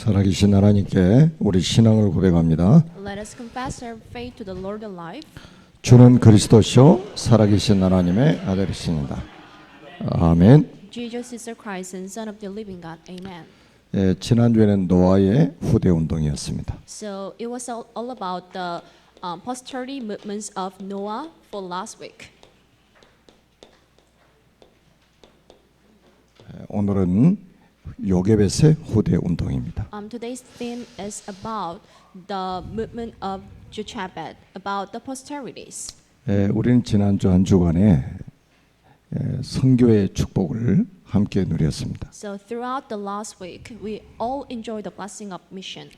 살아계신 하나님께 우리 신앙을 고백합니다. Let us confess our faith to the Lord alive. 주는 그리스도시요 살아계신 하나님의 아들이십니다. 아멘. Jesus is the Christ and Son of the living God. Amen. 지난주에는 노아의 후대운동이었습니다. So it was all about the posterity movements of Noah for last week. 오늘은 요게벳의 후대운동입니다. Today's theme is about the movement of Jochebed, about the posterities. 우리는 지난주 한 주간에 선교의 축복을 함께 누렸습니다. So throughout the last week, we all enjoyed the blessing of mission.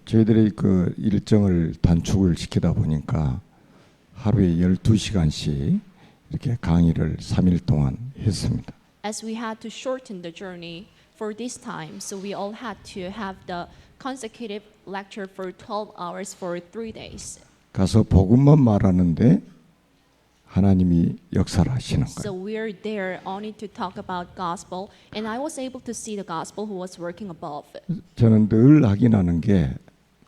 저희들이 그 일정을 단축을 시키다 보니까 하루에 12시간씩 이렇게 강의를 3일 동안 했습니다. As we had to shorten the journey for this time, so we all had to have the consecutive lecture for 12 hours for 3 days. 가서 복음만 말하는데 하나님이 역사를 하시는 So 거예요. we're there only to talk about gospel, and I was able to see the gospel who was working above. 저는 늘 확인하는 게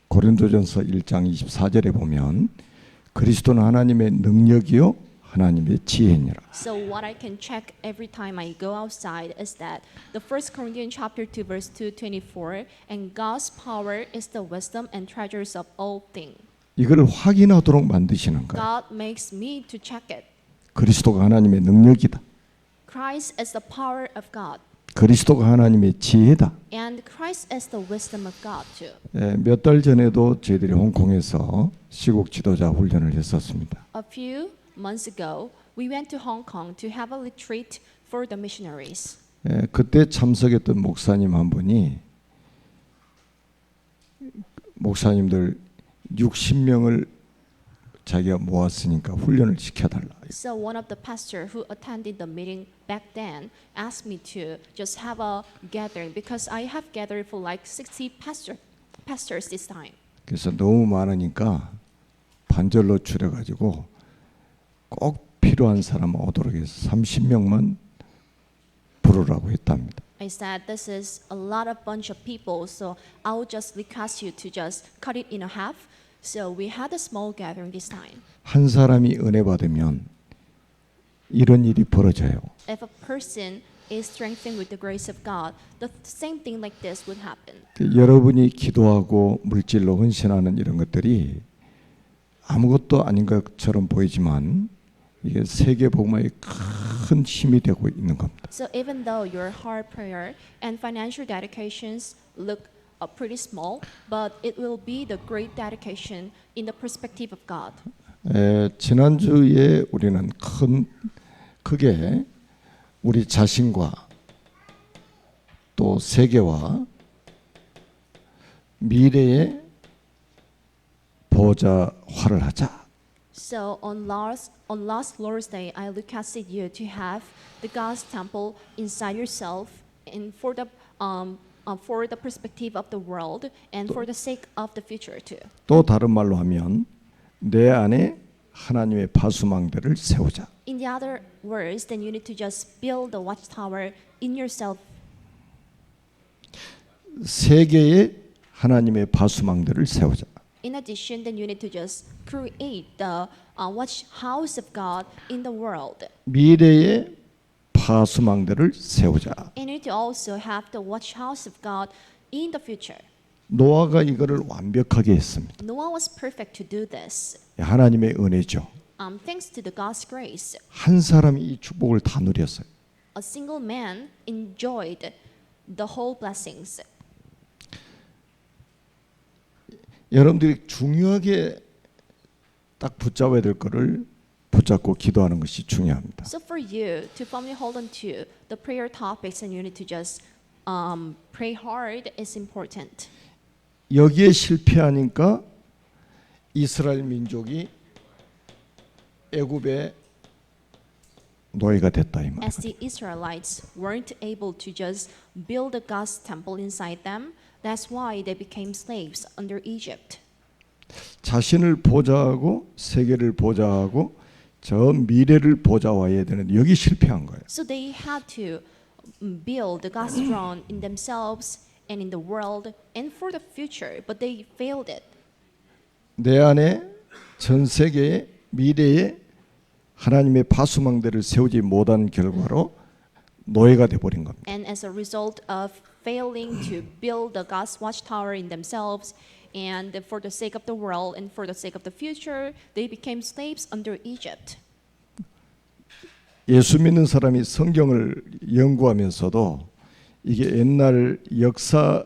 고린도전서 1장 24절에 보면 그리스도는 하나님의 능력이요 하나님의 지혜니라. So what I can check every time I go outside is that the 1 Corinthians chapter 2 verse 2:24, and God's power is the wisdom and treasures of all things. 이걸 확인하도록 만드시는 거예요. God makes me to check it. 그리스도가 하나님의 능력이다. Christ is the power of God. 그리스도가 하나님의 지혜다. And Christ is the wisdom of God too. 몇 달 전에도 저희들이 홍콩에서 시국 지도자 훈련을 했었습니다. A few months ago, we went to Hong Kong to have a retreat for the missionaries. 그때 참석했던 목사님 한 분이 목사님들 60명을 자기가 모았으니까 훈련을 시켜달라. So one of the pastors who attended the meeting back then asked me to just have a gathering because I have gathered for like 60 pastors this time. 그래서 너무 많으니까 반절로 줄여가지고 꼭 필요한 사람 오도록 해서 30명만 부르라고 했답니다. I said this is a lot of bunch of people, so I will just request you to just cut it in a half. So we had a small gathering this time. 한 사람이 은혜 받으면 이런 일이 벌어져요. If a person is strengthened with the grace of God, the same thing like this would happen. 여러분이 기도하고 물질로 헌신하는 이런 것들이 아무것도 아닌 것처럼 보이지만 이게 세계 복음화에 큰 힘이 되고 있는 겁니다. So even though your heart prayer and financial dedications look pretty small, but it will be the great dedication in the perspective of God. 지난주에 우리는 크게 우리 자신과 또 세계와 미래의 보좌화를 하자. So on last Lord's Day, I requested you to have the God's temple inside yourself, and for the perspective of the world and for the sake of the future too. 또 다른 말로 하면 내 안에 하나님의 파수망대를 세우자. In the other words, then you need to just build the watchtower in yourself. 세계에 하나님의 파수망대를 세우자. In addition, then you need to just create the watch house of God in the world. 미래의 파수망대를 세우자. And you need to also have the watch house of God in the future. 노아가 이거를 완벽하게 했습니다. Noah was perfect to do this. 하나님의 은혜죠. Thanks to the God's grace, 한 사람이 이 축복을 다 누렸어요. a single man enjoyed the whole blessings. 여러분들이 중요하게 딱 붙잡아야 될 거를 붙잡고 기도하는 것이 중요합니다. So for you to firmly hold on to the prayer topics and you need to just pray hard is important. 여기에 실패하니까 이스라엘 민족이 애굽의 노예가 됐다 이 말이에요. As the Israelites weren't able to just build a God's temple inside them, that's why they became slaves under Egypt. 자신을 보좌하고 세계를 보좌하고 저 미래를 보좌해야 되는데 여기 실패한 거예요. So they had to build the God's throne in themselves and in the world and for the future, but they failed it. 내 안에 전 세계의 미래에 하나님의 파수망대를 세우지 못한 결과로 노예가 돼버린 겁니다. And as a result of failing to build the God's watchtower in themselves, and for the sake of the world and for the sake of the future, they became slaves under Egypt. 예수 믿는 사람이 성경을 연구하면서도 이게 옛날 역사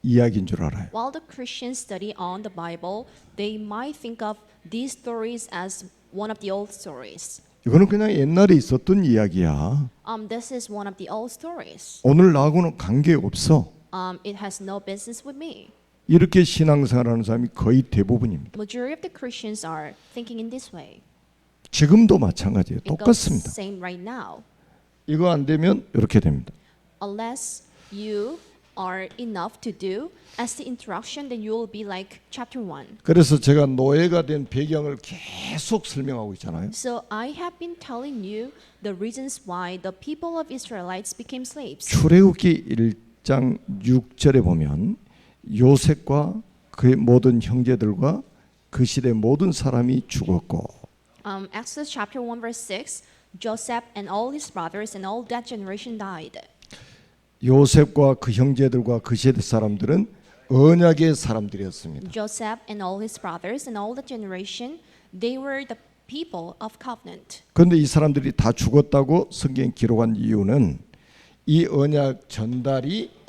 이야기인 줄 알아요. While the Christians study on the Bible, they might think of these stories as one of the old stories. 이거는 그냥 옛날에 있었던 이야기야. This is one of the old stories. 오늘 나하고는 관계 없어. It has no business with me. 이렇게 신앙생활하는 사람이 거의 대부분입니다. Majority of the Christians are thinking in this way. 지금도 마찬가지예요. It goes 똑같습니다. same right now. 이거 안 되면 이렇게 됩니다. Unless you are enough to do as the instruction, then you will be like chapter 1. 그래서 제가 노예가 된 배경을 계속 설명하고 있잖아요. So I have been telling you the reasons why the people of Israelites became slaves. 출애굽기 1장 6절에 보면 요셉과 그의 모든 형제들과 그 시대 모든 사람이 죽었고 Exodus chapter 1 verse 6, Joseph and all his brothers and all that generation died. 요셉과 그 형제들과 그 시대 사람들은 언약의 사람들이었습니다. Joseph and all his brothers and all the generation, they were the people of covenant. 그런데 이 사람들이 다 죽었다고 성경에 기록한 이유는 이 언약 전달이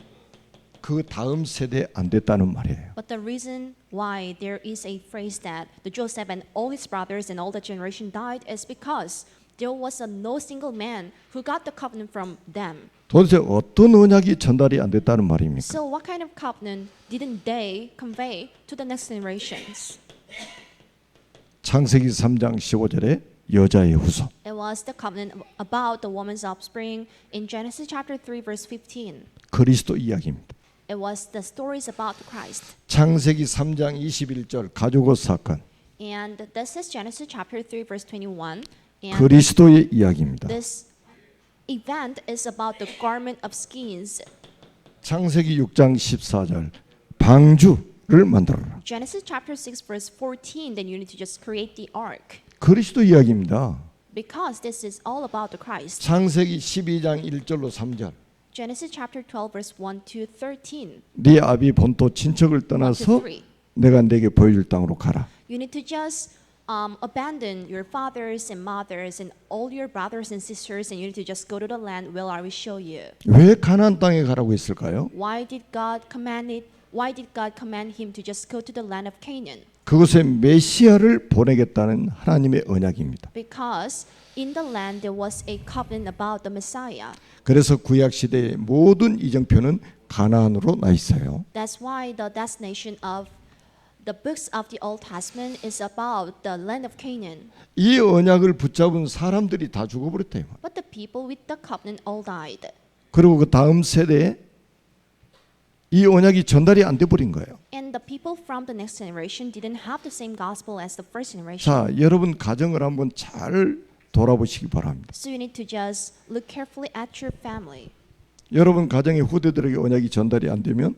그 다음 세대에 안 됐다는 말이에요. But the reason why there is a phrase that the Joseph and all his brothers and all the generation died is because there was no single man who got the covenant from them. 도대체 어떤 언약이 전달이 안 됐다는 말입니까? So what kind of covenant didn't they convey to the next generations? 창세기 3장 15절에 여자의 후손. It was the covenant about the woman's offspring in Genesis chapter 3 verse 15. 그리스도 이야기입니다. It was the stories about Christ. 창세기 3장 21절 가죽옷 사건. And this is Genesis chapter 3 verse 21. And 그리스도의 이야기입니다. this event is about the garment of skins. 창세기 6장 14절 방주를 만들어라. Genesis chapter 6 verse 14, then you need to just create the ark. 그리스도 이야기입니다. Because this is all about the Christ. 창세기 12장 1절로 3절 Genesis chapter 12 verse 1 to 13. 네 아비 본토 친척을 1 to 떠나서 3. 내가 내게 보여줄 땅으로 가라. You need to just abandon your fathers and mothers and all your brothers and sisters, and you need to just go to the land where I will show you. 왜 가나안 땅에 가라고 했을까요? Why did God command it? Why did God command him to just go to the land of Canaan? 그곳에 메시아를 보내겠다는 하나님의 언약입니다. Because in the land there was a covenant about the Messiah. 그래서 구약 시대의 모든 이정표는 가나안으로 나 있어요. That's why the destination of the books of the Old Testament is about the land of Canaan. 이 언약을 붙잡은 사람들이 다 죽어버렸대요. But the people with the covenant all died. 그리고 그 다음 세대에 이 언약이 전달이 안 돼 버린 거예요. And the people from the next generation didn't have the same gospel as the first generation. 자, 여러분 가정을 한번 잘 돌아보시기 바랍니다. So you need to just look carefully at your family. 여러분 가정의 후대들에게 언약이 전달이 안 되면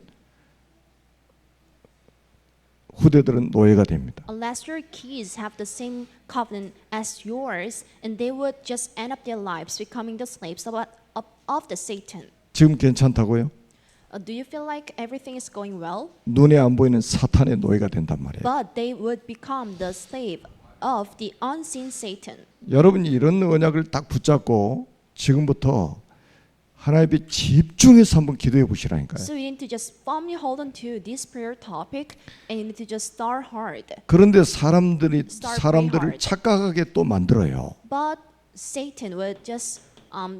후대들은 노예가 됩니다. Unless your kids have the same covenant as yours, and they would just end up their lives becoming the slaves of the Satan. 지금 괜찮다고요? Do you feel like everything is going well? 눈에 안 보이는 사탄의 노예가 된단 말이에요. But they would become the slave of the unseen Satan. 여러분이 이런 언약을 딱 붙잡고 지금부터 하나님 앞에 집중해서 한번 기도해 보시라니까요. So you need to just firmly hold on to this prayer topic, and you need to just start hard. 그런데 사람들을 hard. 착각하게 또 만들어요. But Satan would just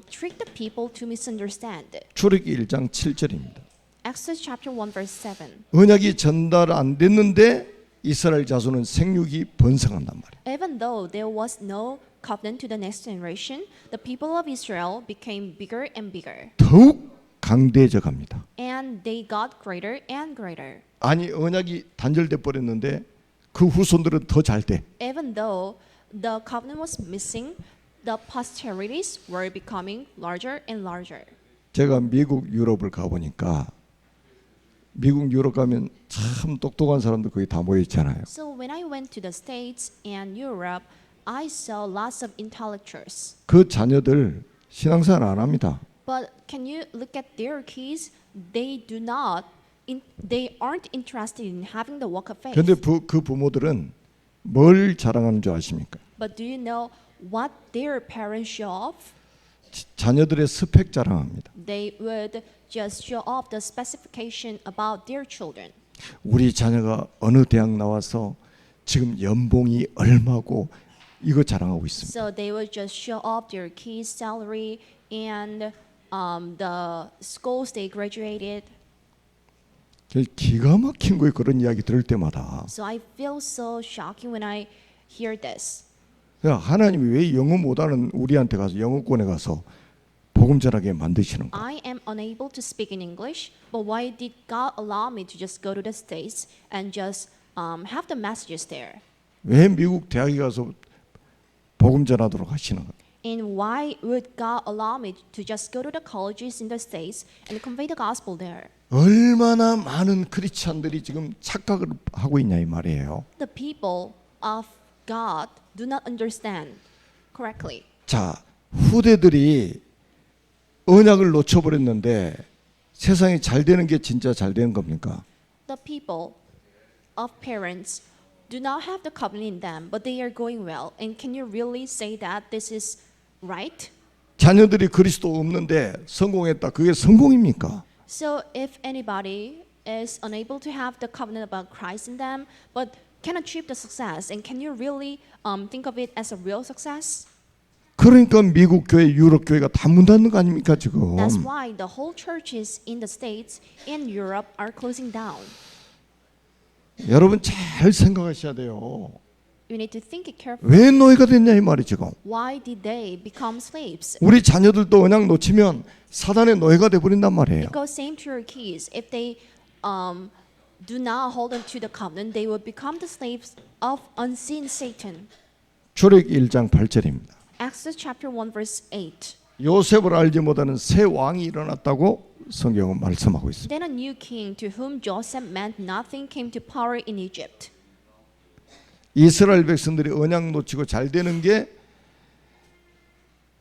trick the people to misunderstand. 출애굽기 1장 7절입니다. Exodus chapter 1 verse 7. 언약이 전달 안 됐는데 이스라엘 자손은 생육이 번성한단 말이에요. Even though there was no covenant to the next generation, the people of Israel became bigger and bigger. 더욱 강대해져 갑니다. And they got greater and greater. 아니 언약이 단절돼 버렸는데 그 후손들은 더 잘 돼. Even though the covenant was missing, the posterities were becoming larger and larger. 제가 미국 유럽을 가보니까 미국 유럽 가면 참 똑똑한 사람들 거기 다 모여 있잖아요. So when I went to the States and Europe, I saw lots of intellectuals. 그 자녀들 신앙생활 안 합니다. But can you look at their kids? They do not. They aren't interested in having the walk of faith. 그런데 그 부모들은 뭘 자랑하는 줄 아십니까? But do you know what their parents show off? 자녀들의 스펙 자랑합니다. They would just show off the specification about their children. 우리 자녀가 어느 대학 나와서 지금 연봉이 얼마고 이거 자랑하고 있습니다. So they would just show off their kids' salary and the schools they graduated. 기가 막힌 거예요. 그런 이야기 들을 때마다. So I feel so shocking when I hear this. 하나님이 왜 영어 못하는 우리한테 가서 영어권에 가서 복음 전하게 만드시는 거예요? I am unable to speak in English, but why did God allow me to just go to the States and just have the messages there? 왜 미국 대학에 가서 복음 전하도록 하시는 거예요? And why would God allow me to just go to the colleges in the States and convey the gospel there? 얼마나 많은 크리스찬들이 지금 착각을 하고 있냐 이 말이에요. The people of God do not understand correctly. 자, 후대들이 언약을 놓쳐버렸는데 세상이 잘 되는 게 진짜 잘 되는 겁니까? The people of parents do not have the covenant in them, but they are going well. And can you really say that this is right? 자녀들이 그리스도 없는데 성공했다. 그게 성공입니까? So if anybody is unable to have the covenant about Christ in them, but can achieve the success, and can you really think of it as a real success? 그러니까 미국 교회, 유럽 교회가 다 문 닫는 거 아닙니까 지금? That's why the whole churches in the States and Europe are closing down. 여러분 잘 생각하셔야 돼요. You need to think it carefully. 왜 노예가 됐냐 이 말이 지금. Why did they become slaves? 우리 자녀들도 언약 놓치면 사단의 노예가 돼 버린단 말이에요. Because same to your kids, if they do not hold on to the covenant, they will become the slaves of unseen Satan. 출애굽기 1장 8절입니다. Exodus chapter 1 verse 8. 요셉을 알지 못하는 새 왕이 일어났다고 성경은 말씀하고 있습니다. Then a new king to whom Joseph meant nothing came to power in Egypt. 이스라엘 백성들이 언약 놓치고 잘 되는 게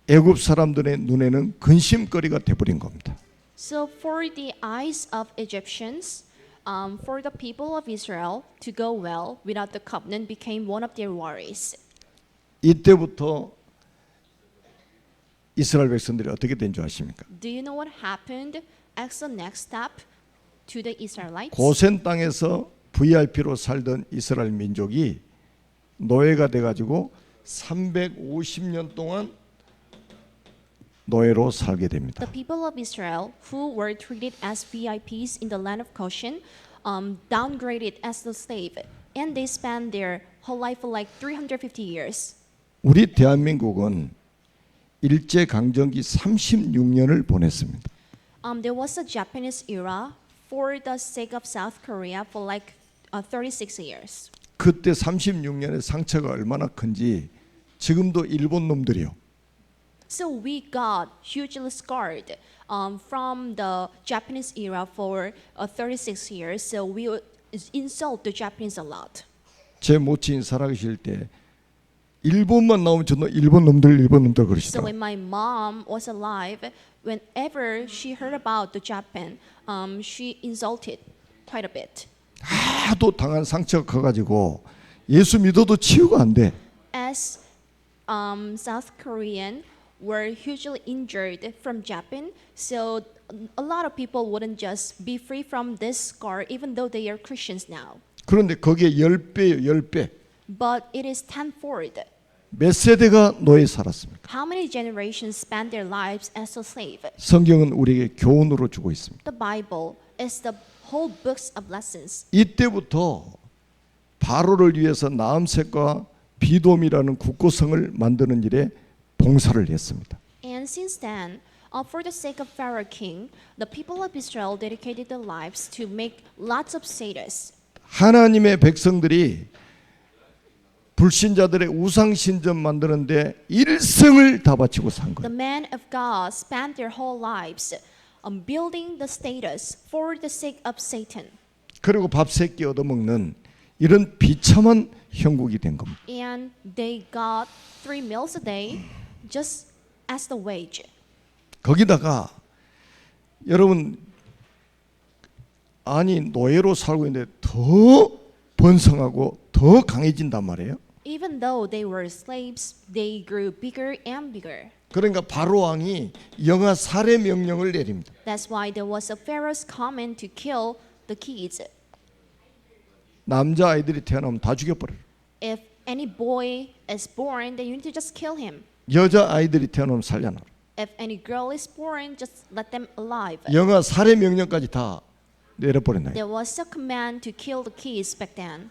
애굽 사람들의 눈에는 근심거리가 돼버린 겁니다. So for the eyes of Egyptians, for the people of Israel to go well without the covenant became one of their worries. 이때부터 이스라엘 백성들이 어떻게 된 줄 아십니까? Do you know what happened as the next step to the Israelites? 고센 땅에서 VIP로 살던 이스라엘 민족이 노예가 돼가지고 350년 동안 노예로 살게 됩니다. The people of Israel who were treated as VIPs in the land of Goshen downgraded as the slave, and they spent their whole life for like 350 years. 우리 대한민국은 일제 강점기 36년을 보냈습니다. There was a Japanese era for the sake of South Korea for like 36 years. 그때 36년의 상처가 얼마나 큰지 지금도 일본 놈들이요. So we got hugely scarred from the Japanese era for 36 years. So we insult the Japanese a lot. 제 모친이 살아계실 때 일본만 나오면 저는 일본 놈들 So 그러시더라고요. when my mom was alive, whenever she heard about the Japan, she insulted quite a bit. 하도 당한 상처가 커가지고 예수 믿어도 치유가 안 돼. As South Korean were hugely injured from Japan, so a lot of people wouldn't just be free from this scar, even though they are Christians now. 그런데 거기에 10배예요, 10배. But it is tenfold. 몇 세대가 노예 살았습니까? How many generations spent their lives as a slave? 성경은 우리에게 교훈으로 주고 있습니다. The Bible is the whole books of lessons. 이때부터 바로를 위해서 나암색과 비돔이라는 국고성을 만드는 일에 봉사를 했습니다. And since then, for the sake of Pharaoh king, the people of Israel dedicated their lives to make lots of satyrs. 하나님의 백성들이 불신자들의 우상신전 만드는데 일생을 다 바치고 산 The 거예요. men of God spent their whole lives building the status for the sake of Satan. 그리고 밥 세 끼 얻어먹는 이런 비참한 형국이 된 겁니다. And they got 3 meals a day just as the wage. 거기다가 여러분 아니 노예로 살고 있는데 더 번성하고 더 강해진단 말이에요. Even though they were slaves, they grew bigger and bigger. 그러니까 바로 왕이 영아 살해 명령을 내립니다. That's why there was a Pharaoh's command to kill the kids. 남자 아이들이 태어나면 다 죽여버려요. If any boy is born, then you need to just kill him. 여자 아이들이 태어나면 살려놔. If any girl is born, just let them alive. 영아 살해 명령까지 다 내려버렸나요? There was a command to kill the kids back then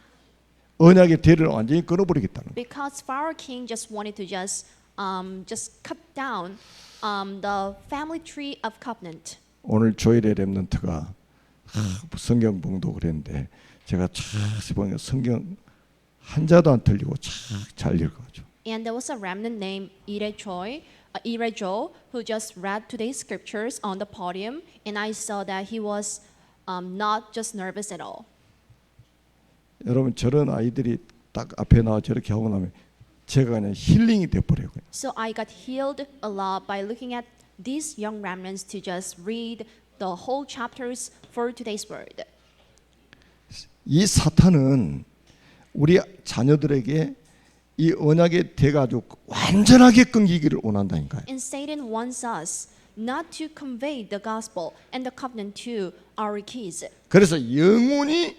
언약의 대를 완전히 끊어버리겠다는. because Pharaoh king just wanted to just cut down the family tree of covenant. 오늘 조일의 렘넌트가 성경 봉독 그랬는데 제가 자세히 보니까 성경 한자도 안 틀리고 잘 읽어가지고. And there was a remnant named Irejo, who just read today's scriptures on the podium, and I saw that he was not just nervous at all. 여러분 저런 아이들이 딱 앞에 나와 저렇게 하고 나면 제가 그냥 힐링이 돼버려요. So I got healed a lot by looking at these young remnants to just read the whole chapters for today's word. 이 사탄은 우리 자녀들에게 이 언약의 대가 아주 완전하게 끊기기를 원한다니까요. And Satan wants us not to convey the gospel and the covenant to our kids. 그래서 영원히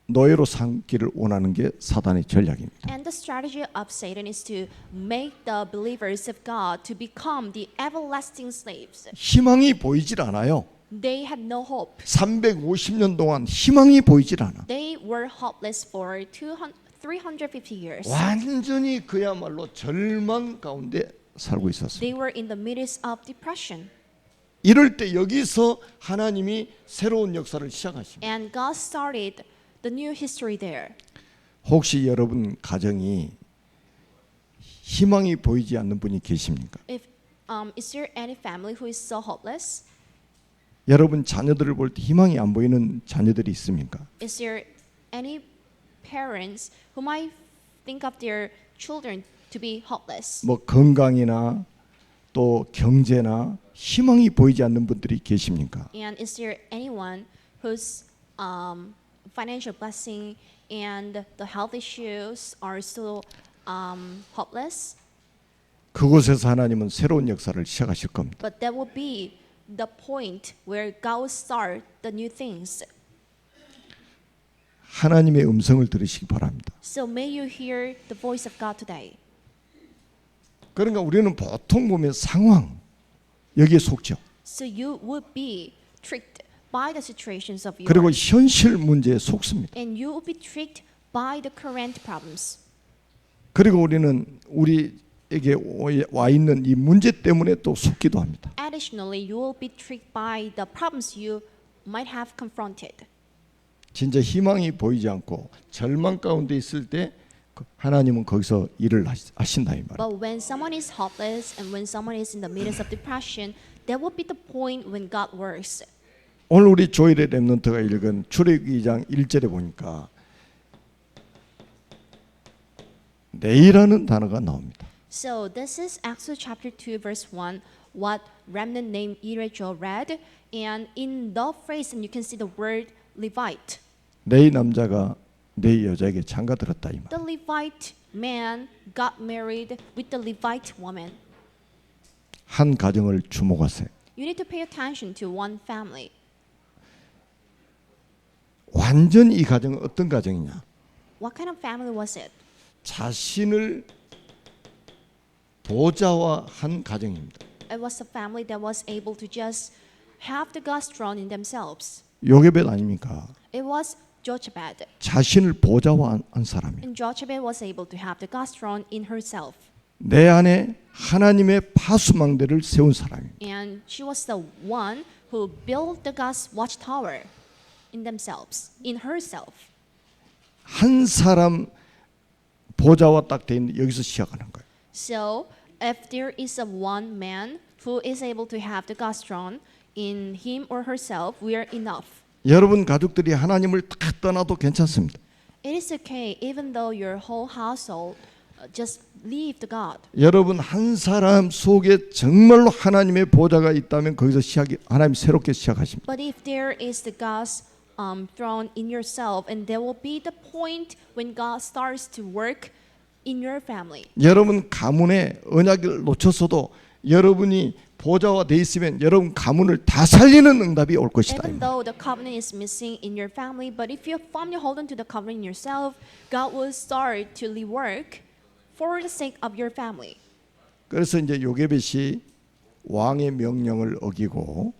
노예로 삼기를 원하는 게 사단의 전략입니다. And the strategy of Satan is to make the believers of God to become the everlasting slaves. 희망이 보이질 않아요. They had no hope. 350년 동안 희망이 보이질 않아. They were hopeless for 350 years. 완전히 그야말로 절망 가운데 살고 있었어요. They were in the midst of depression. 이럴 때 여기서 하나님이 새로운 역사를 시작하십니다. And God started the new history there. 혹시 여러분 가정이 희망이 보이지 않는 분이 계십니까? Is there any family who is so hopeless? 여러분 자녀들을 볼 때 희망이 안 보이는 자녀들이 있습니까? Is there any parents who might think of their children to be hopeless? 뭐 건강이나 또 경제나 희망이 보이지 않는 분들이 계십니까? And is there anyone whose financial blessing and the health issues are still hopeless? 그곳에서 하나님은 새로운 역사를 시작하실 겁니다. But that will be the point where God will start the new things. 하나님의 음성을 들으시기 바랍니다. So may you hear the voice of God today. 그러니까 우리는 보통 보면 상황 여기에 속죠. So you would be tricked by the situations of your 그리고 현실 문제에 속습니다. and you will be tricked by the current problems. 그리고 우리는 우리에게 와 있는 이 문제 때문에 또 속기도 합니다. Additionally, you will be tricked by the problems you might have confronted. 진짜 희망이 보이지 않고 절망 가운데 있을 때 하나님은 거기서 일을 하신다 이 말이에요. But when someone is hopeless and when someone is in the midst of depression, that will be the point when God works. 오늘 우리 조일의 렘넌트가 읽은 출애굽기 2장 1절에 보니까 내일이라는 단어가 나옵니다. So this is Exodus chapter 2 verse 1 what remnant named Irejo read, and in the phrase and you can see the word Levite. 내 남자가 내 여자에게 장가들었다 이 말. The Levite man got married with the Levite woman. 한 가정을 주목하세요. You need to pay attention to one family. 완전 이 가정은 어떤 가정이냐? What kind of family was it? 자신을 보좌화한 가정입니다. It was a family that was able to just have the God's throne in themselves. 요게벳 아닙니까? It was Jochebed. 자신을 보좌화한 사람이에요. And Jochebed was able to have the God's throne in herself. 내 안에 하나님의 파수망대를 세운 사람입니다. And she was the one who built the God's watchtower in themselves, in herself. 한 사람 보좌와 딱 돼 있는 여기서 시작하는 거예요. So if there is a one man who is able to have the God's throne in him or herself, we are enough. 여러분 가족들이 하나님을 다 떠나도 괜찮습니다. It is okay even though your whole household just leave the God. 여러분 한 사람 속에 정말로 하나님의 보좌가 있다면 거기서 하나님 새롭게 시작하십니다. But if there is the God's throne in yourself, and there will be the point when God starts to work in your family. 여러분 가문의 언약을 놓쳤어도 여러분이 보좌화 돼 있으면 여러분 가문을 다 살리는 응답이 올 것이다. Even though the covenant is missing in your family, but if you firmly hold on to the covenant in yourself, God will start to work for the sake of your family. 그래서 이제 요게벳이 왕의 명령을 어기고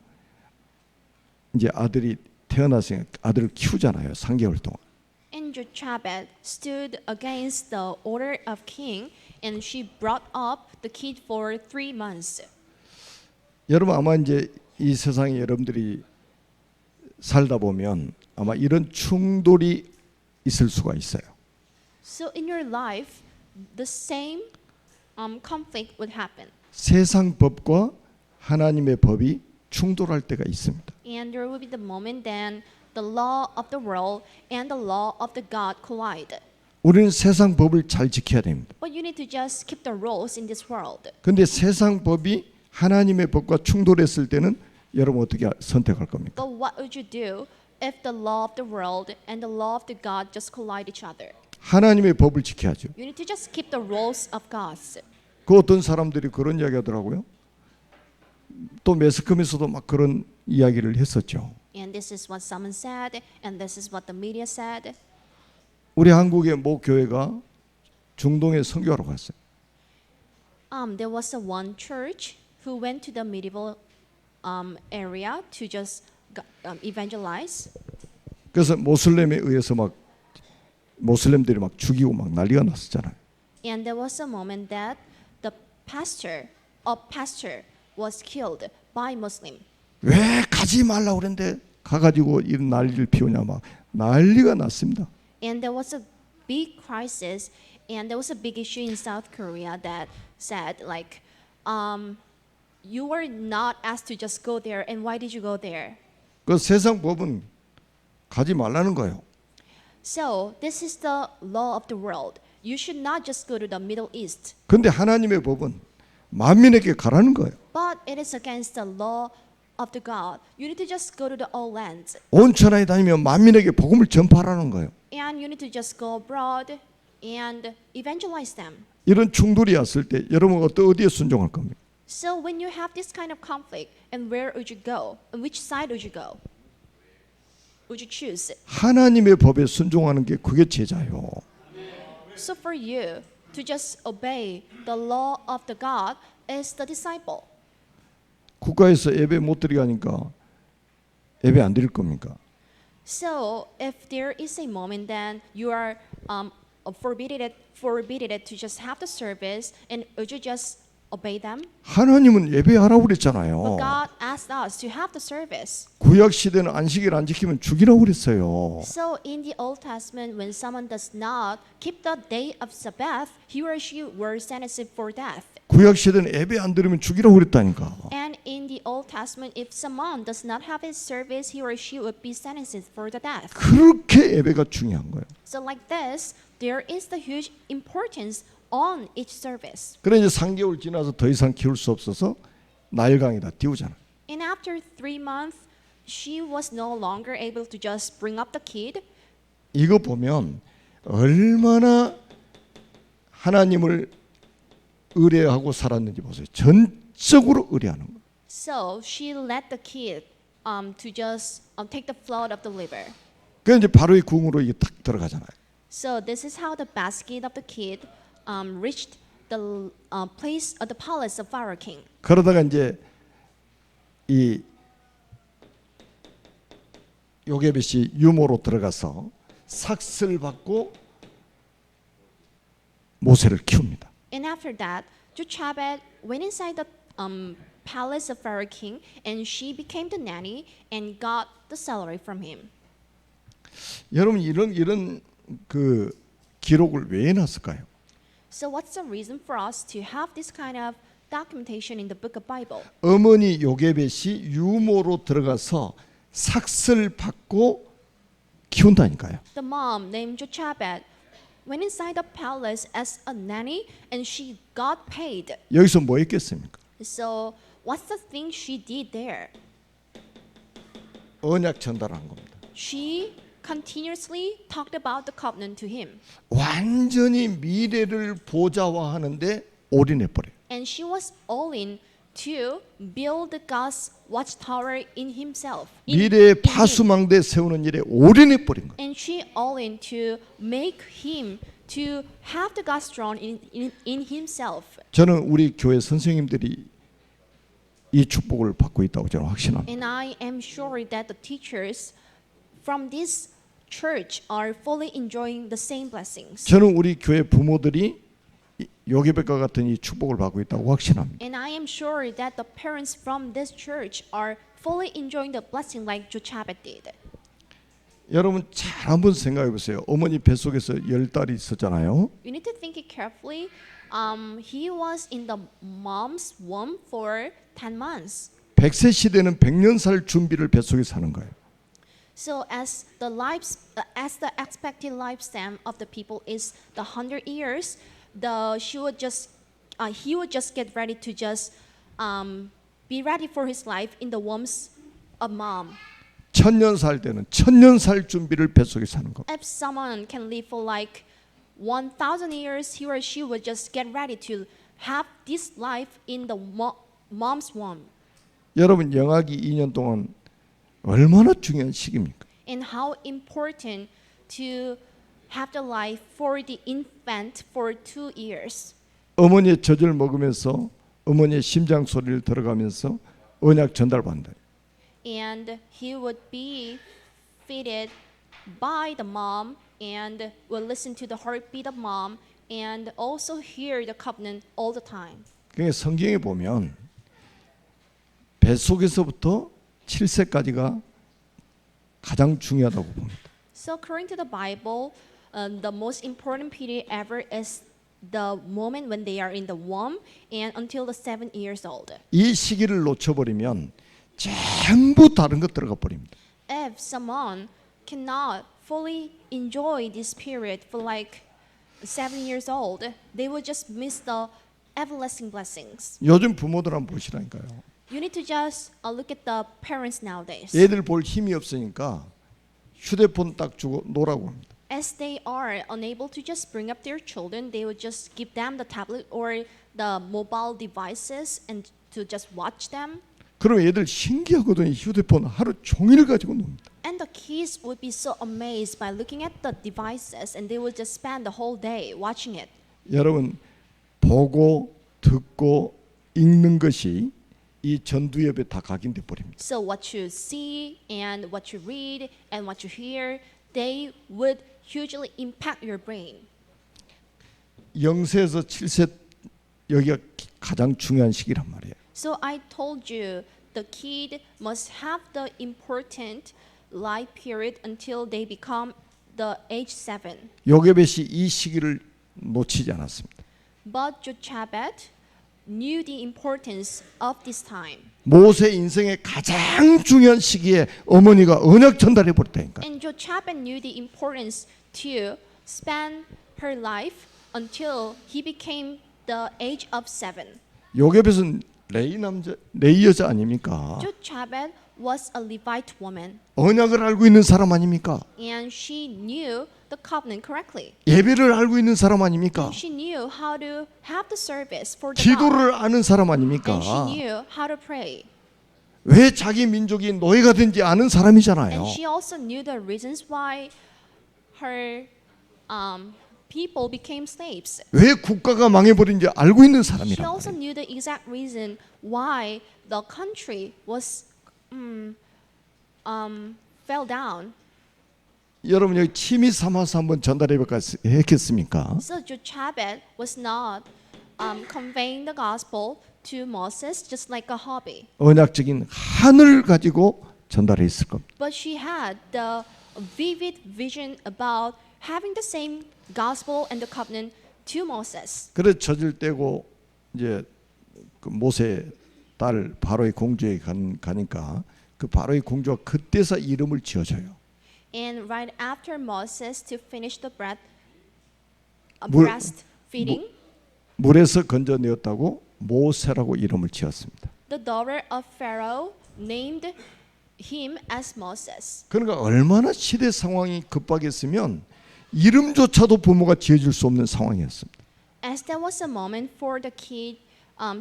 이제 아들이 태어났으니까 아들을 키우잖아요. 3개월 동안. And Jochebed stood against the order of king, and she brought up the kid for 3 months. 여러분 아마 이제 이 세상에 여러분들이 살다 보면 아마 이런 충돌이 있을 수가 있어요. So in your life, the same conflict would happen. 세상 법과 하나님의 법이 충돌할 때가 있습니다. And there will be the moment then the law of the world and the law of the God collide. 우리는 세상 법을 잘 지켜야 됩니다. But you need to just keep the rules in this world. 근데 세상 법이 하나님의 법과 충돌했을 때는 여러분 어떻게 선택할 겁니까? But what would you do if the law of the world and the law of the God just collide each other? 하나님의 법을 지켜야죠. You need to just keep the rules of God. 그 어떤 사람들이 그런 이야기 하더라고요. 또 매스컴에서도 막 그런 이야기를 했었죠. And this is what someone said, and this is what the media said. 우리 한국의 모 교회가 중동에 선교하러 갔어요. There was a one church who went to the medieval area to just evangelize. 그래서 모슬렘에 의해서 막 모슬렘들이 막 죽이고 막 난리가 났었잖아요. And there was a moment that the pastor was killed by Muslim. 왜 가지 말라고 그랬는데 가가지고 이런 난리를 피우냐 막 난리가 났습니다. And there was a big crisis, and there was a big issue in South Korea that said like, you were not asked to just go there, and why did you go there? 그 세상 법은 가지 말라는 거예요. So this is the law of the world. You should not just go to the Middle East. 근데 하나님의 법은 만민에게 가라는 거예요. But it is against the law of the God. You need to just go to the all lands. 온 천하에 다니며 만민에게 복음을 전파하라는 거예요. And you need to just go abroad and evangelize them. 이런 충돌이 왔을 때 여러분 어디에 순종할 겁니까? So when you have this kind of conflict, and where would you go? And which side would you go? Would you choose? 하나님의 법에 순종하는 게 그게 제자요. So for you to just obey the law of the God is the disciple. 국가에서 예배 못 드리게 하니까 예배 안 드릴 겁니까? So if there is a moment then you are forbidden to just have the service, and would you just obey them? 하나님은 예배하라고 But 그랬잖아요. God asked us to have the service. 구약 시대는 안식일 안 지키면 죽이라고 그랬어요. So in the Old Testament, when someone does not keep the day of Sabbath, he or she were sentenced for death. 구약 시대는 예배 안 드리면 죽이라고 그랬다니까. And in the Old Testament, if someone does not have his service, he or she would be sentenced for the death. 그렇게 예배가 중요한 거예요. So like this, there is the huge importance on each service. 그래 이제 3개월 지나서 더 이상 키울 수 없어서 나일강에다 띄우잖아. And after 3 months, she was no longer able to just bring up the kid. 이거 보면 얼마나 하나님을 의뢰하고 살았는지 보세요. 전적으로 의뢰하는 거예요. So she let the kid to just take the float of the river. 그래서 이제 바로의 궁으로 이게 딱 들어가잖아요. So this is how the basket of the kid reached the place of the palace of Pharaoh king. 그러다가 이제 이 요게벳이 유모로 들어가서 삭슬 받고 모세를 키웁니다. And after that, Jochebed went inside the palace of Pharaoh king, and she became the nanny and got the salary from him. 여러분 이런 그 기록을 왜 해놨을까요? So what's the reason for us to have this kind of documentation in the book of Bible? 어머니 요게벳이 유모로 들어가서 삭슬 받고 키운다니까요. The mom named Jochebed went inside the palace as a nanny and she got paid. 여기서 뭐 했겠습니까? So what's the thing she did there? 언약 전달한 겁니다. She continuously talked about the covenant to him. 완전히 미래를 보좌화하는데 올인해 버려요. And she was all in to build God's watchtower in himself. 미래의 in him. 파수망대 세우는 일에 올인해 버린 거예요. And she all in to make him to have the God's throne in himself. 저는 우리 교회 선생님들이 이 축복을 받고 있다고 저는 확신합니다. And I am sure that the teachers from this church are fully enjoying the same blessings. 저는 우리 교회 부모들이 요게벳과 같은 이 축복을 받고 있다고 확신합니다. And I am sure that the parents from this church are fully enjoying the blessing like Jochebed did. 여러분 잘 한번 생각해 보세요. 어머니 뱃속에서 10달이 있었잖아요. You need to think it carefully. He was in the mom's womb for 10 months. 100세 시대는 100년 살 준비를 뱃속에서 하는 거예요. So as the expected lifespan of the people is the 100 years, he would just get ready to just be ready for his life in the wombs of mom. 1000년 살 때는 1000년 살 준비를 뱃속에서 하는 겁니다. If someone can live for like 1,000 years, he or she would just get ready to have this life in the mom's womb. 여러분 영아기 2년 동안 얼마나 중요한 시기입니까? And how important to have the life for the infant for 2 years. 어머니의 젖을 먹으면서 어머니의 심장 소리를 들어가면서 언약 전달받는다. And he would be fed by the mom and will listen to the heartbeat of mom and also hear the covenant all the time. 그러니까 성경에 보면 뱃속에서부터 7세까지가 가장 중요하다고 봅니다. So according to the Bible, the most important period ever is the moment when they are in the womb and until the 7 years old. 이 시기를 놓쳐버리면 전부 다른 것 들어가 버립니다. If someone cannot fully enjoy this period for like 7 years old, they will just miss the everlasting blessings. 요즘 부모들 한번 보시라니까요. You need to just look at the parents nowadays. 애들 볼 힘이 없으니까 휴대폰 딱 주고 놀라고 합니다. As they are unable to just bring up their children, they would just give them the tablet or the mobile devices and to just watch them. 그럼 애들 신기하거든요. 휴대폰 하루 종일 가지고 놉니다. And the kids would be so amazed by looking at the devices and they would just spend the whole day watching it. 여러분 보고 듣고 읽는 것이 이 전두엽에 다 각인돼 버립니다. So what you see and what you read and what you hear, they would hugely impact your brain. 0세에서 7세 여기가 가장 중요한 시기란 말이에요. So I told you the kid must have the important life period until they become the age 7. 요게벳이 이 시기를 놓치지 않았습니다. But Jochebed knew the importance of this time. 모세 인생의 가장 중요한 시기에 어머니가 언약 전달해 버렸다니까. And Jochebed knew the importance to spend her life until he became the age of 7. 요게벳은 레이 여자 아닙니까? Jochebed was a Levite woman, 언약을 알고 있는 사람 아닙니까? and she knew the covenant correctly. 예배를 알고 있는 사람 아닙니까? And she knew how to have the service for the 기도를 God. 아는 사람 아닙니까? And she knew how to pray. 왜 자기 민족이 노예가 된지 아는 사람이잖아요. And she also knew the reasons why her people became slaves. 왜 국가가 망해버린지 알고 있는 She 사람이란 also 말이에요. knew the exact reason why the country was fell down. 여러분 여기 취미 삼아서 한번 전달해 했겠습니까? So Jochebed was not conveying the gospel to Moses just like a hobby, 언약적인 한을 가지고 전달했을 겁니다. but she had the vivid vision about having the same gospel and the covenant to Moses. 그래 젖을 떼고 이제 그 모세 딸 바로의 공주에 가니까 그 바로의 공주가 그때서 이름을 지어줘요. And right after Moses to finish the 물- breastfeeding, 물에서 건져내었다고 모세라고 이름을 지었습니다. the daughter of Pharaoh named him as Moses. 그러니까 얼마나 시대 상황이 급박했으면 이름조차도 부모가 지어줄 수 없는 상황이었습니다. As there was a moment for the kid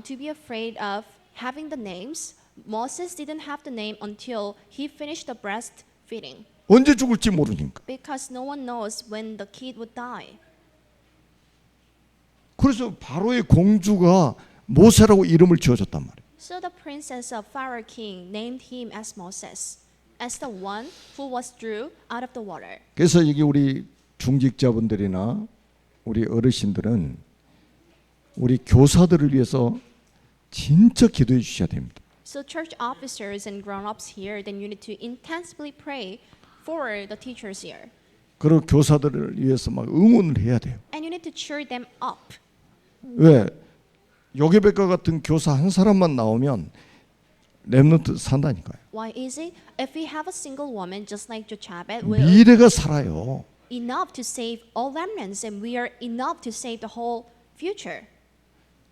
to be afraid of having the names, Moses didn't have the name until he finished the breastfeeding. 언제 죽을지 모르니까. Because no one knows when the kid would die. 그래서 바로의 공주가 모세라고 이름을 지어줬단 말이에요. So the princess of Pharaoh king named him as Moses, as the one who was drew out of the water. 그래서 이게 우리 중직자분들이나 우리 어르신들은 우리 교사들을 위해서 진짜 기도해 주셔야 됩니다. So church officers and grown-ups here, then you need to intensively pray for the teachers here. 그리고 교사들을 위해서 막 응원을 해야 돼요. And you need to cheer them up. 왜? 요게벳과 같은 교사 한 사람만 나오면 렘넌트 산다니까요. Why is it? If we have a single woman just like Jochebed, we're 미래가 살아요. enough to save all remnants, and we are enough to save the whole future.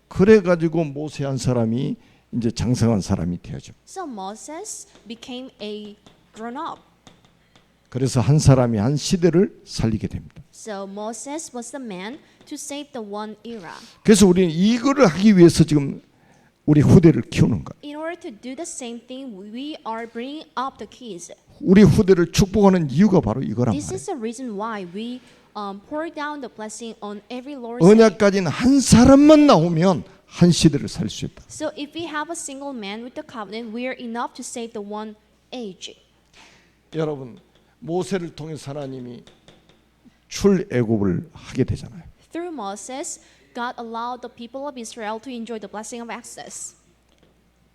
그래가지고 모세 한 사람이 이제 장성한 사람이 되어져. So Moses became a grown-up. 그래서 한 사람이 한 시대를 살리게 됩니다. So Moses was the man to save the one era. 그래서 우리는 이거를 하기 위해서 지금 우리 후대를 키우는 거예요. In order to do the same thing, we are bringing up the kids. 우리 후대를 축복하는 이유가 바로 이거란 This 말이에요. is the reason why we pour down the blessing on every Lord's Day. 언약 가진 한 사람만 나오면 한 시대를 살 수 있다. So if we have a single man with the covenant, we are enough to save the one age. 여러분 모세를 통해서 하나님이 출애굽을 하게 되잖아요. Through Moses, God allowed the people of Israel to enjoy the blessing of Exodus.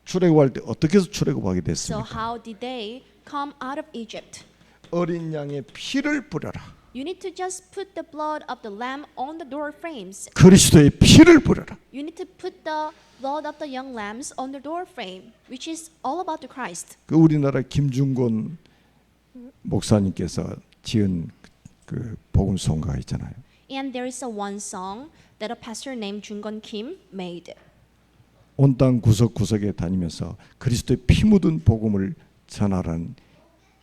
출애굽할 때 어떻게 해서 출애굽하게 So 됐습니까? how did they come out of Egypt? 어린 양의 피를 뿌려라. You need to just put the blood of the lamb on the door frames. 그리스도의 피를 뿌려라. You need to put the blood of the young lambs on the door frame, which is all about the Christ. 그 우리나라 김중곤 목사님께서 지은 그 복음 성가가 있잖아요. And there is a one song that a pastor named Jungon Kim made. 온 땅 구석구석에 다니면서 그리스도의 피 묻은 복음을 전하라는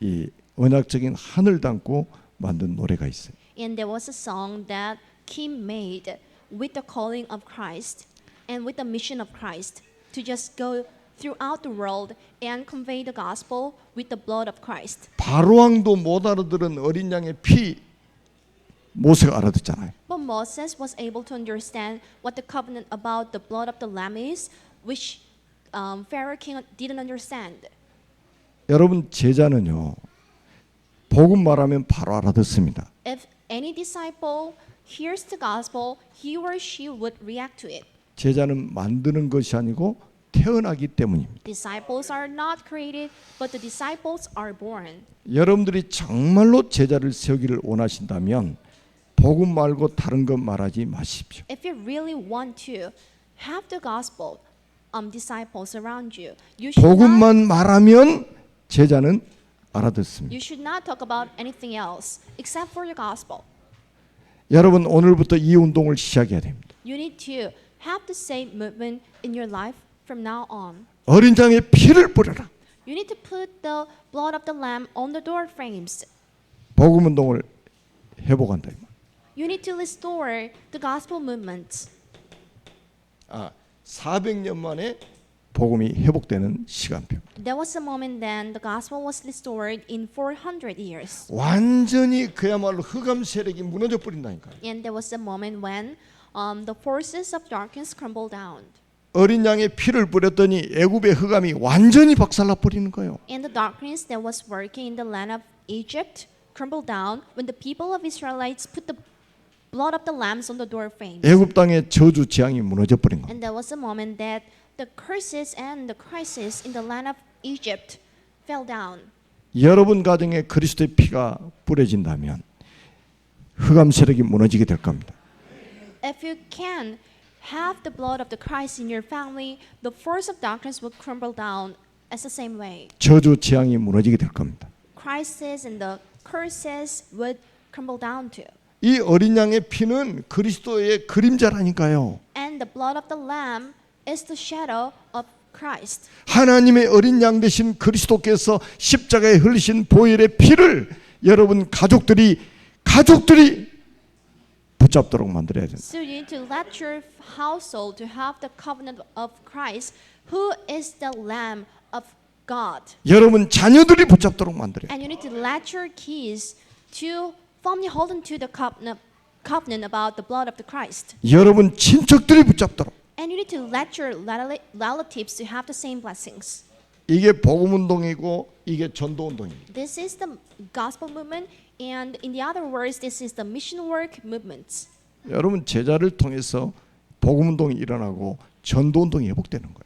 이 언약적인 한을 담고 만든 노래가 있어요. And there was a song that Kim made with the calling of Christ and with the mission of Christ to just go throughout the world and convey the gospel with the blood of Christ. 바로 왕도 못 알아들은 어린 양의 피 모세가 알아듣잖아요. But Moses was able to understand what the covenant about the blood of the lamb is, which Pharaoh king didn't understand. 여러분 제자는요. 복음 말하면 바로 알아듣습니다. If any disciple hears the gospel, he or she would react to it. 제자는 만드는 것이 아니고 태어나기 때문입니다. Disciples are not created, but the disciples are born. 여러분들이 정말로 제자를 세우기를 원하신다면 복음 말고 다른 것 말하지 마십시오. If you really want to have the gospel disciples around you, 복음만 말하면 제자는 알아듣습니다. you should not talk about anything else except for the gospel. 여러분 오늘부터 이 운동을 시작해야 됩니다. You need to have the same movement in your life from now on. 어린 양의 피를 뿌려라. You need to put the blood of the lamb on the door frames. 복음 운동을 회복한다. You need to restore the gospel movement. 400년 만에 복음이 회복되는 시간표. There was a moment then the gospel was restored in 400 years. 완전히 그야말로 흑암 세력이 무너져 버린다니까요. And there was a moment when the forces of darkness crumbled down. 어린 양의 피를 뿌렸더니 애굽의 흑암이 완전히 박살나 버리는 거예요. And the darkness that was working in the land of Egypt crumbled down when the people of Israelites put the blood of the lambs on the door frames. 애굽 땅의 저주 재앙이 무너져 버린 거예요. And there was a moment that the curses and the crisis in the land of Egypt fell down. 여러분 가정에 그리스도의 피가 뿌려진다면 흑암 세력이 무너지게 될 겁니다. if you can have the blood of the Christ in your family, the force of darkness will crumble down as the same way. 저주 재앙이 무너지게 될 겁니다. Crisis and the curses would crumble down too. 이 어린 양의 피는 그리스도의 그림자라니까요. And the blood of the lamb is the shadow of Christ. 하나님의 어린 양 되신 그리스도께서 십자가에 흘리신 보혈의 피를 여러분 가족들이 붙잡도록 만들어야 된다. So you need to let your household to have the covenant of Christ, who is the Lamb of God. 여러분 자녀들이 붙잡도록 만들어야 And you need to let your kids to firmly hold on to the covenant about the blood of the Christ. 여러분 친척들이 붙잡도록. And you need to let your relatives to have the same blessings. 이게 복음 운동이고 이게 전도 운동입니다. This is the gospel movement, and in the other words, this is the mission work movement. 여러분 제자를 통해서 복음 운동이 일어나고 전도 운동이 회복되는 거예요.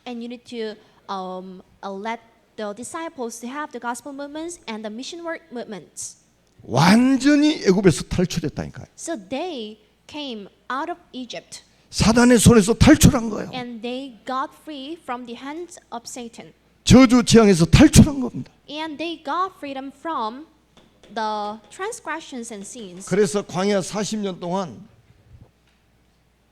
And you need to let the disciples to have the gospel movements and the mission work movements. 완전히 애굽에서 탈출했다니까요. So they came out of Egypt 사단의 손에서 탈출한 거예요. and they got free from the hands of Satan. 저주 재앙에서 탈출한 겁니다. And they got freedom from the transgressions and sins. 그래서 광야 40년 동안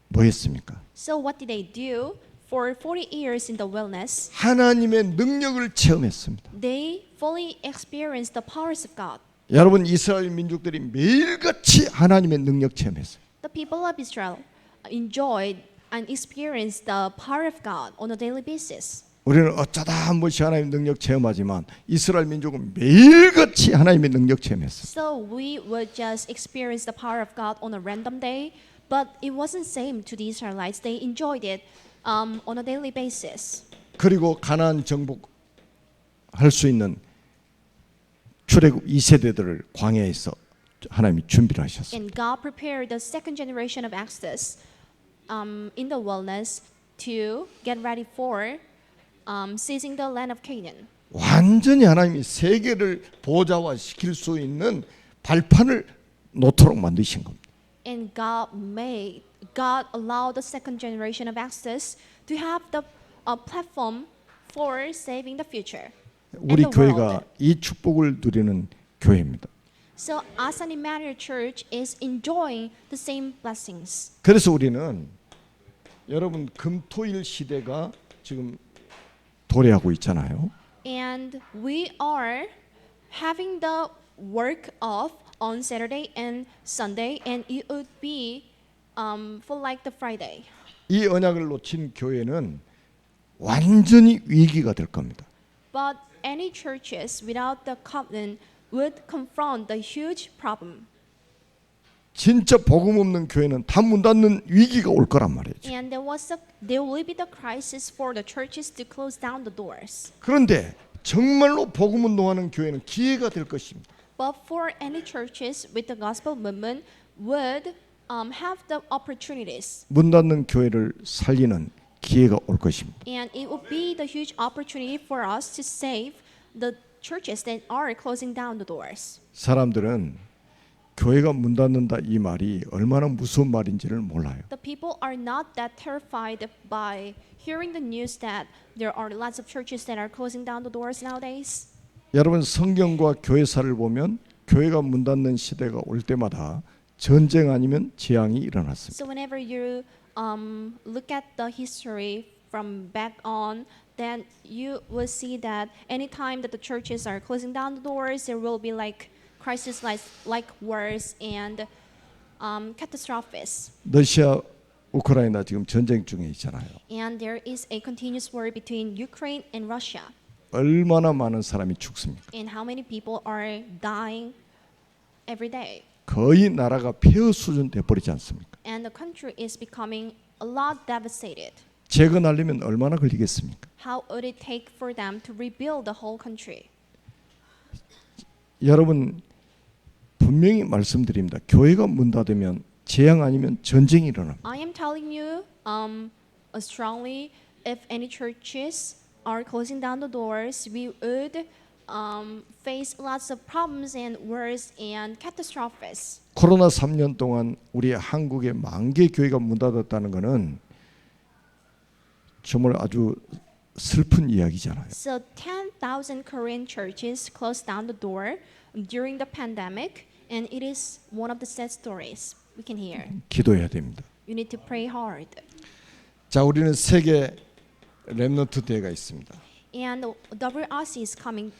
뭐 했습니까? So what did they do? For 40 years in the wilderness, 하나님의 능력을 체험했습니다. they fully experienced the powers of God. 여러분 이스라엘 민족들이 매일같이 하나님의 능력 체험했어요. The people of Israel enjoyed and experienced the power of God on a daily basis. 우리는 어쩌다 한 번씩 하나님의 능력 체험하지만 이스라엘 민족은 매일같이 하나님의 능력 체험했어요. So we would just experience the power of God on a random day, but it wasn't same to the Israelites. They enjoyed it on a daily basis. 그리고 가나안 정복할 수 있는 출애굽 2세대들을 광야에서 하나님이 준비를 하셨어요. And God prepared the second generation of Exodus in the wilderness to get ready for seizing the land of Canaan. 완전히 하나님이 세계를 보좌화시킬 수 있는 발판을 놓도록 만드신 겁니다. And God allowed the second generation of Exodus to have the platform for saving the future. 우리 and the world. 교회가 이 축복을 누리는 교회입니다. So Asan Emmanuel Church is enjoying the same blessings. 그래서 우리는 여러분 금토일 시대가 지금 도래하고 있잖아요. And we are having the work off on Saturday and Sunday, and it would be for like the Friday. 이 언약을 놓친 교회는 완전히 위기가 될 겁니다. But any churches without the covenant would confront the huge problem. 진짜 복음 없는 교회는 다 문 닫는 위기가 올 거란 말이죠. And there will be the crisis for the churches to close down the doors. 그런데 정말로 복음 운동하는 교회는 기회가 될 것입니다. But for any churches with the gospel movement would have the opportunities. 문 닫는 교회를 살리는 기회가 올 것입니다. And it will be the huge opportunity for us to save the churches that are closing down the doors. 사람들은 교회가 문 닫는다 이 말이 얼마나 무서운 말인지를 몰라요. The people are not that terrified by hearing the news that there are lots of churches that are closing down the doors nowadays. 여러분 성경과 교회사를 보면 교회가 문 닫는 시대가 올 때마다 전쟁 아니면 재앙이 일어났습니다. So whenever you look at the history from back on, then you will see that anytime that the churches are closing down the doors, there will be like crises like wars and catastrophes. 러시아 우크라이나 지금 전쟁 중에 있잖아요. And there is a continuous war between Ukraine and Russia. 얼마나 많은 사람이 죽습니까? And how many people are dying every day? 거의 나라가 폐허 수준 돼 버리지 않습니까? And the country is becoming a lot devastated. 재건하려면 얼마나 걸리겠습니까? How would it take for them to rebuild the whole country? 여러분 분명히 말씀드립니다. 교회가 문 닫으면 재앙 아니면 전쟁이 일어납니다. I am telling you strongly, if any churches are closing down the doors, we would face lots of problems and wars and catastrophes. 코로나 3년 동안 우리 한국의 10,000개 교회가 문 닫았다는 것은 정말 아주 슬픈 이야기잖아요. So 10,000 Korean churches closed down the door during the pandemic, and it is one of the sad stories we can hear. 기도해야 됩니다. You need to pray hard. 자, 우리는 세계 렘넌트 대회가 있습니다. And WRC is coming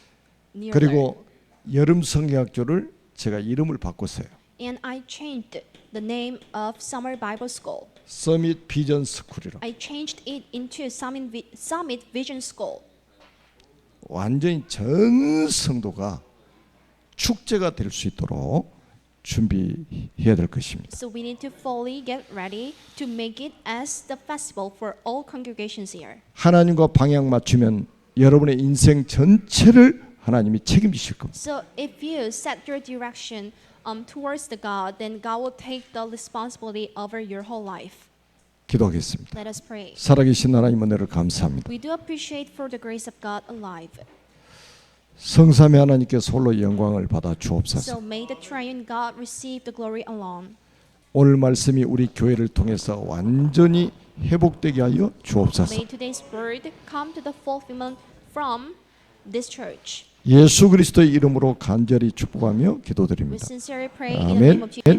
near. 그리고 여름 성경학교를 제가 이름을 바꿨어요. And I changed the name of Summer Bible School. 서밋 비전 스쿨이라고. I changed it into Summit Vision School. 완전히 전 성도가 축제가 될 수 있도록 준비해야 될 것입니다. So we need to fully get ready to make it as the festival for all congregations here. 하나님과 방향 맞추면 여러분의 인생 전체를 하나님이 책임지실 겁니다. So if you set your direction towards the God, then God will take the responsibility over your whole life. 기도하겠습니다. Let us pray. 살아계신 하나님 은혜를 감사합니다. We do appreciate for the grace of God alive. 성삼위 하나님께서 홀로 영광을 받아 So 주옵소서. may the triune God receive the glory alone. 오늘 말씀이 우리 교회를 통해서 완전히 회복되게 하여 주옵소서. May today's word come to the fulfillment from this church. 예수 그리스도의 이름으로 간절히 축복하며 We 기도드립니다. sincerely pray in the name of Jesus.